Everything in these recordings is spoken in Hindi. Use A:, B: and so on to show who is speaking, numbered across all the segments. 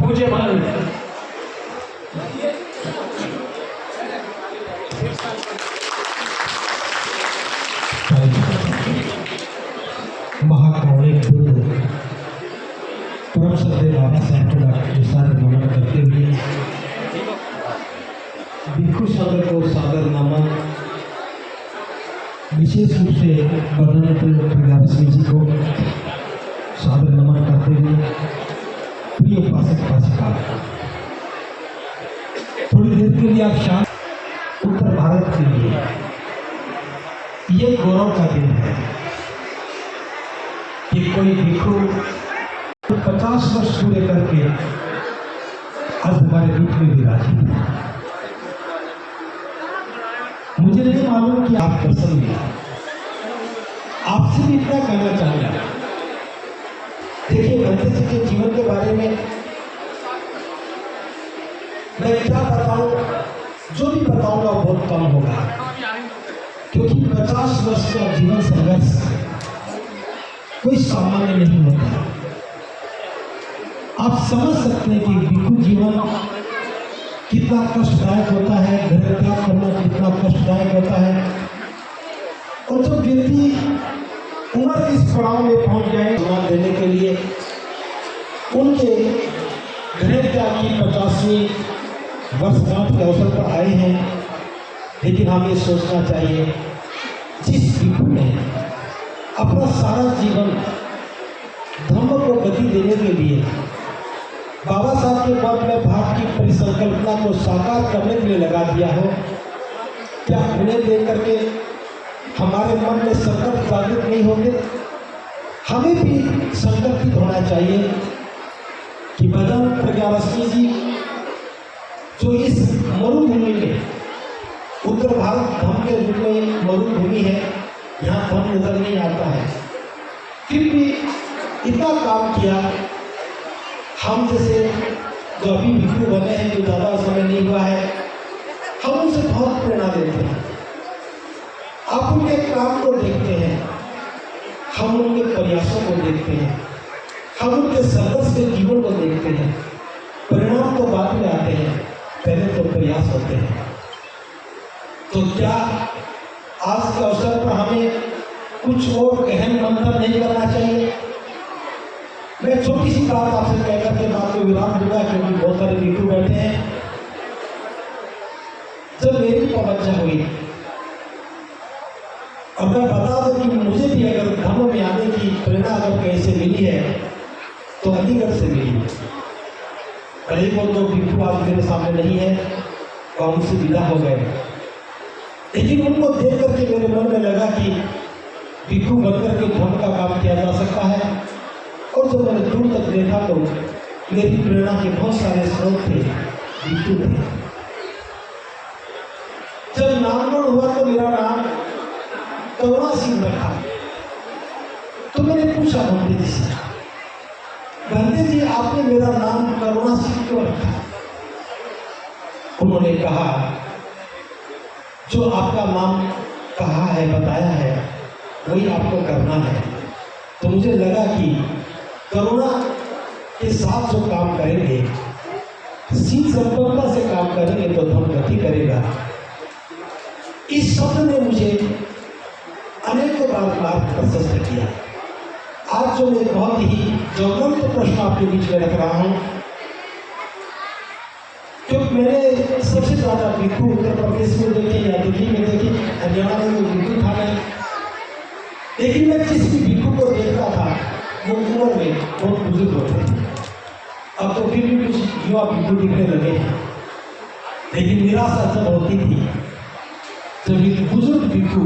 A: पूज्य मान
B: महाकारुणिक गुरु परम श्रद्धेय बाबा साहब को डॉक्टर साहब नमन करते हुए भिक्षु सागर को सागर नमन, विशेष रूप से बर्धन रश्मि जी को सादर नमन करते हुए प्रिय उपासक उपासिका, थोड़ी देर के लिए आप शांत। उत्तर भारत के लिए ये गौरव का दिन है कि कोई भिक्षु 50 वर्ष पूरे करके आज हमारे बीच में विराजित है। मुझे नहीं मालूम कि आप प्रसन्न हैं। आपसे भी इतना कहना चाहूंगा, देखिए बंदे जी के जीवन के बारे में मैं क्या बताऊं, जो भी बताऊंगा बहुत कम होगा, क्योंकि 50 वर्ष का जीवन संघर्ष कोई सामान्य नहीं होता। आप समझ सकते हैं कि भिक्षु जीवन कितना कष्टदायक होता है, घर त्याग करना कितना कष्टदायक होता है। और जब व्यक्ति उम्र इस पड़ाव में पहुंच जाए, सम्मान देने के लिए उनके गृह त्याग की 50वीं वर्षगांठ के अवसर पर आए हैं। लेकिन हमें सोचना चाहिए, जिस भिक्षु ने अपना सारा जीवन धर्म को गति देने के लिए बाबा साहब के पद में भाव की परिसंकल्पना को साकार करने के लिए लगा दिया हो, क्या उन्हें देख करके हमारे मन में संकल्प जागृत नहीं होंगे? हमें भी संकल्पित होना चाहिए कि बदन प्रज्ञारश्मि जी जो इस मरुभूमि में, उत्तर भारत धर्म के रूप में मरुभूमि है, यहाँ धर्म नजर नहीं आता है, फिर भी इतना काम किया। हम जैसे जो अभी भिक्षु बने हैं, जो ज़्यादा समय नहीं हुआ है, हम उनसे बहुत प्रेरणा लेते हैं। आप उनके काम को देखते हैं, हम उनके प्रयासों को देखते हैं, हम उनके संघर्ष के जीवन को देखते हैं। परिणाम तो बाद में आते हैं, पहले तो प्रयास होते हैं। तो क्या आज के अवसर पर हमें कुछ और गहन मंथन नहीं करना चाहिए? मैं छोटी सी बात आपसे कहकर के बात को विराम दूंगा, क्योंकि बहुत सारे भिक्षु बैठे हैं। जब मेरी तवज्जो हुई, और मैं बता दूं कि मुझे भी अगर धर्म में आने की प्रेरणा अगर कहीं से मिली है तो अलीगढ़ से मिली। भले वो तो भिक्षु आज मेरे सामने नहीं है और उनसे विदा हो गए, लेकिन उनको देख करके मेरे मन में लगा कि भिक्षु बनकर के धर्म का काम किया जा सकता है। और जब मैंने दूर तक देखा तो मेरी प्रेरणा के बहुत सारे स्रोत थे, भिक्षु थे। जब नामकरण हुआ तो मेरा नाम करुणा सिंह रखा। तो मैंने पूछा बंदे जी से, बंदे जी आपने मेरा नाम करुणा सिंह क्यों रखा? उन्होंने कहा, जो आपका नाम कहा है, बताया है, वही आपको करना है। तो मुझे लगा कि करुणा के साथ जो काम करेंगे, शील संपन्नता से काम करेंगे तो धर्म गति करेगा। इस शब्द ने मुझे अनेकों बार मार्ग प्रशस्त किया। आज जो मैं बहुत ही ज्वलंत प्रश्न आपके बीच में रख रहा हूं, क्योंकि मैंने सबसे ज्यादा भिक्षु उत्तर प्रदेश में देखे या दिल्ली में देखे, हरियाणा में भिक्षु था नहीं। लेकिन मैं जिस भी भिक्षु को देख रहा था वो उम्र में बहुत बुजुर्ग होते थे। अब तो फिर भी कुछ युवा भिक्षु दिखने लगे हैं, लेकिन निराशा जब होती थी जब एक बुजुर्ग भिक्षु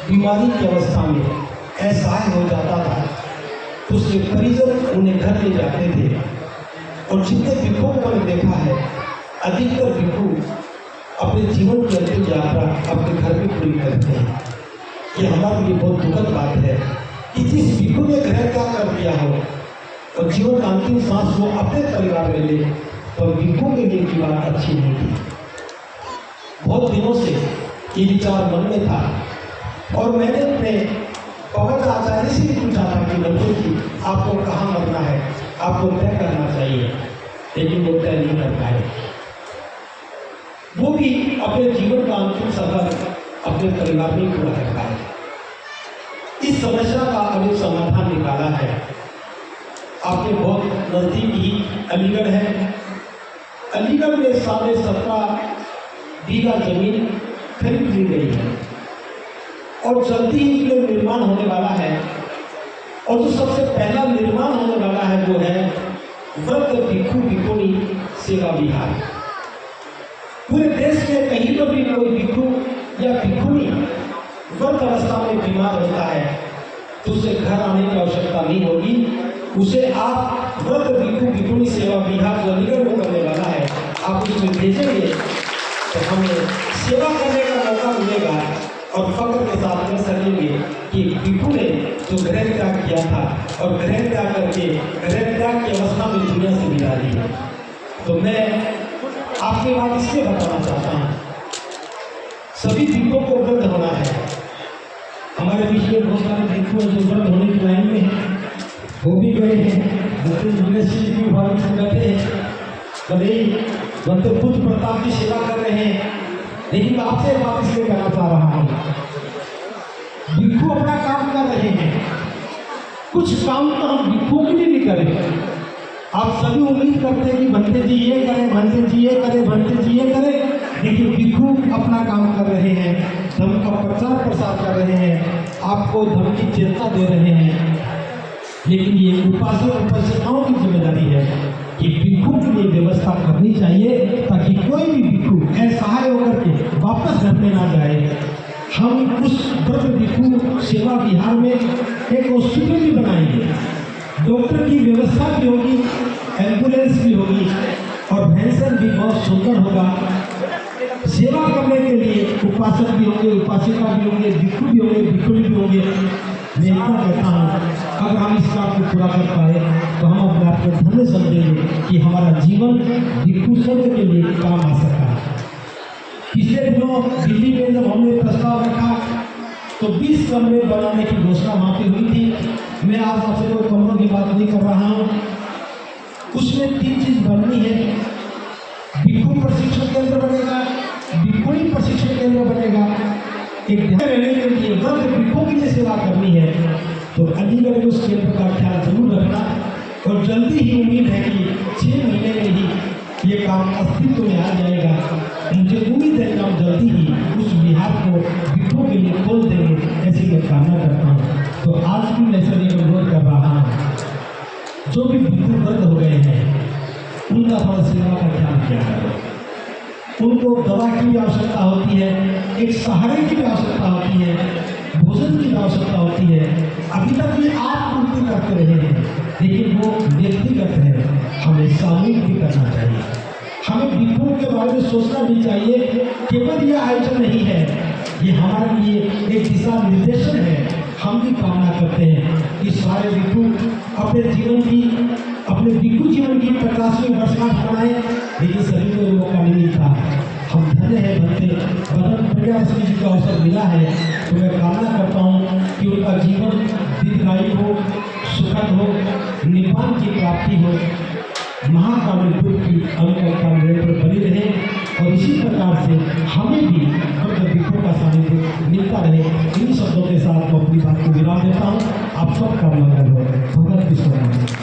B: बीमारी की अवस्था में असहाय हो जाता था, तो उसके परिजन उन्हें घर ले जाते थे। और जितने भिक्षुओं को मैंने देखा है, अधिकतर भिक्षु अपने जीवन की अंतिम यात्रा अपने घर में पूरी करते हैं। ये हमारे लिए बहुत दुखद बात है कि जिस भिक्षु ने घर त्याग कर दिया हो और जीवन का अंतिम सांस वो अपने परिवार में ले, तो भिक्षुओं के लिए की बात अच्छी नहीं थी। बहुत दिनों से ये विचार मन में था और मैंने अपने पवन आचार्य से भी पूछा था कि बच्चों जी आपको कहाँ मरना है, आपको तय करना चाहिए। लेकिन वो तय नहीं कर पाए। वो भी अपने जीवन का अंतिम सफर अपने परिवार में पूरा कर पाए। इस समस्या का अनेक समाधान निकाला है। आपके बहुत नजदीक ही अलीगढ़ है। अलीगढ़ में 17.5 बीघा जमीन खरीद ली गई है और जल्दी ही इसमें निर्माण होने वाला है। और जो सबसे पहला निर्माण होने वाला है वो है वृद्ध भिक्षु भिक्षुणी सेवा विहार। पूरे देश में कहीं पर भी कोई भिक्षु या भिक्षुणी वृद्ध अवस्था में बीमार होता है तो उसे घर आने की आवश्यकता नहीं होगी। उसे आप वृद्ध भिक्षु भिक्षुणी सेवा विहार जो अलीगढ़ में करने वाला है आप उसमें भेजेंगे तो हमें सेवा करने का मौका मिलेगा और फख्र के साथ कह सकेंगे कि भिक्षु ने जो गृह त्याग किया था और गृह त्याग करके गृह त्याग की अवस्था में दुनिया से विदा ली है। तो मैं आपके बात इसलिए बताना चाहता हूँ, सभी भिक्षुओं को वृद्ध होना है। हमारे बीच में बहुत सारे भिक्षु जो वृद्ध होने की लाइन में हैं, वो भी गए हैं, बैठे हैं, कभी मंत्र बुद्ध प्रताप की सेवा कर रहे हैं। लेकिन आपसे बात इसलिए कहना चाह रहा हूँ, भिक्षु अपना काम कर रहे हैं, कुछ काम तो हम भिक्षुओं के लिए नहीं करें। आप सभी उम्मीद करते हैं कि भंते जी ये करें, भंते जी ये करें, भंते जी ये करें, लेकिन भिक्षु अपना काम कर रहे हैं, धर्म का प्रचार प्रसार कर रहे हैं, आपको धर्म की चेतना दे रहे हैं। लेकिन ये उपासक उपासिकाओं की जिम्मेदारी है कि भिक्षु के लिए व्यवस्था करनी चाहिए ताकि कोई भी भिक्षु असहाय होकर के वापस घर में ना जाए। हम उस वृद्ध भिक्षु सेवा विहार में एक हॉस्पिटल भी बनाएंगे, डॉक्टर की व्यवस्था भी होगी, एम्बुलेंस भी होगी और भैंसन भी बहुत सुंदर होगा। सेवा करने के लिए उपासक भी होंगे, उपासिका भी होंगे, भिक्षु भी होंगे, भिक्षुणी भी होंगे। मैं इतना कहता हूँ, अगर हम इस काम को पूरा कर पाए तो हम अपने आप को धन्य समझेंगे कि हमारा जीवन भिक्षु संत के लिए काम आ सका। पिछले दिनों दिल्ली में जब हमने प्रस्ताव रखा तो 20 कमरे बनाने की घोषणा वहाँ पे हुई थी। मैं आज आपसे कोई कमरों की बात नहीं कर रहा हूँ, उसमें 3 चीज़ बननी है। भिक्षु प्रशिक्षण केंद्र बनेगा, भिक्षुणी प्रशिक्षण केंद्र बनेगा, एक रहने के लिए वृद्ध भिक्षुओं की लिए सेवा करनी है। तो अलीगढ़ में उस केंद्र का ख्याल जरूर रखना और जल्दी ही उम्मीद है कि 6 महीने में ही ये काम अस्तित्व में आ जाएगा। मुझे उम्मीद है कि हम जल्दी ही उस विहार को भिक्षुओं के लिए खोल देंगे, ऐसी मैं कामना करता हूँ। तो आज भी मैं सभी को अनुरोध कर रहा हूँ, जो भी भिक्षु वृद्ध हो गए हैं उनका थोड़ा सेवा का ख्याल किया करो। उनको दवा की भी आवश्यकता होती है, एक सहारे की भी आवश्यकता होती है, भोजन की भी आवश्यकता होती है। अभी तक ये आप पूर्ति करते रहे हैं, लेकिन वो व्यक्तिगत है, हमें सामूहिक भी करना चाहिए। हमें भिक्षुओं के बारे में सोचना भी चाहिए। केवल यह आयोजन नहीं है, ये हमारे लिए एक दिशा निर्देशन है। हम भी कामना करते हैं कि सारे भिक्षु अपने जीवन की, अपने भिक्षु जीवन की 50वीं वर्षगांठ मनाएं, लेकिन सभी को मौका नहीं मिलता। हम धन्य है भंते बदन प्रज्ञा जी का अवसर मिला है। तो मैं कामना करता हूँ कि उनका जीवन दीर्घायु हो, सुखद हो, निर्वाण की प्राप्ति हो, महाकाल बुद्ध की अनुकंपा पर बनी रहे और इसी प्रकार से हमें भी वृद्ध भिक्षुओं का सानिध्य मिलता रहे। इन शब्दों के साथ मैं अपनी बात को विराम देता हूँ। आप सब का मंगल हो। भगवत विश्वनाथ।